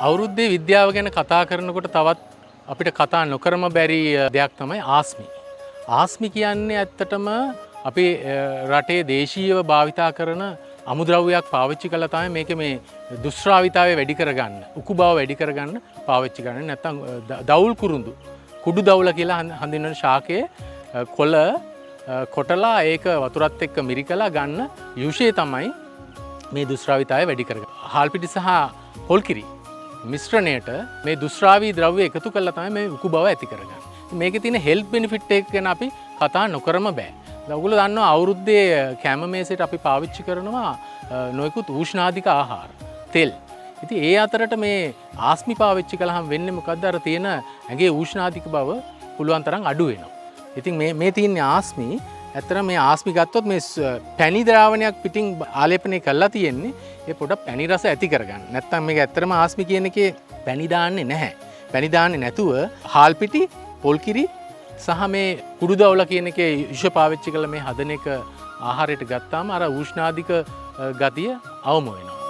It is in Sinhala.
අවුරුද්දේ විද්‍යාව ගැන කතා කරනකොට තවත් අපිට කතා නොකරම බැරි දෙයක් තමයි ආස්මි. ආස්මි කියන්නේ ඇත්තටම අපේ රටේ දේශීයව භාවිතා කරන අමුද්‍රව්‍යයක් පාවිච්චි කළා තමයි මේක මේ දුෂ්ශ්‍රාවිතාවය වැඩි කරගන්න, උකු බව වැඩි කරගන්න පාවිච්චි කරන්නේ. නැත්නම් දවුල් කුරුඳු, කුඩු දවුල කියලා හඳුන්වන ශාකයේ කොළ කොටලා ඒක වතුරත් එක්ක මිරිකලා ගන්න යුෂය තමයි මේ දුෂ්ශ්‍රාවිතාවය වැඩි කරගන්න. හාල් පිටි සහ පොල් කිරි මිශ්‍රණයට මේ දුෂ්ශ්‍රාවී ද්‍රව්‍ය එකතු කළා තමයි මේ උකු බව ඇති කරගන්නේ. මේකේ තියෙන හෙල්ත් බෙනිෆිට් එක ගැන අපි කතා නොකරම බෑ. ඔයගොල්ලෝ දන්නවා අවුරුද්දේ කැම මේසෙට අපි පාවිච්චි කරනවා නොයෙකුත් උෂ්ණාධික ආහාර, තෙල්. ඉතින් ඒ අතරට මේ ආස්මි පාවිච්චි කළාම වෙන්නේ මොකද්ද? අර තියෙන ඇඟේ උෂ්ණාධික බව පුළුවන් තරම් අඩු වෙනවා. ඉතින් මේ තියෙන ආස්මි ඇත්තට මේ ආස්මි ගත්තොත් මේ පැණි ද්‍රාවණයක් පිටින් ආලේපනය කරලා තියෙන්නේ ඒ පොඩක් පැණි රස ඇති කරගන්න. නැත්තම් මේක ඇත්තටම ආස්මි කියන එකේ පැණි දාන්නේ නැහැ. පැණි දාන්නේ නැතුව හාල් පිටි, පොල් කිරි සහ මේ කුඩු දවුල කියන එකේ යුෂ පාවිච්චි කරලා මේ හදන එක ආහාරයට ගත්තාම අර උෂ්ණාධික ගතිය අවම වෙනවා.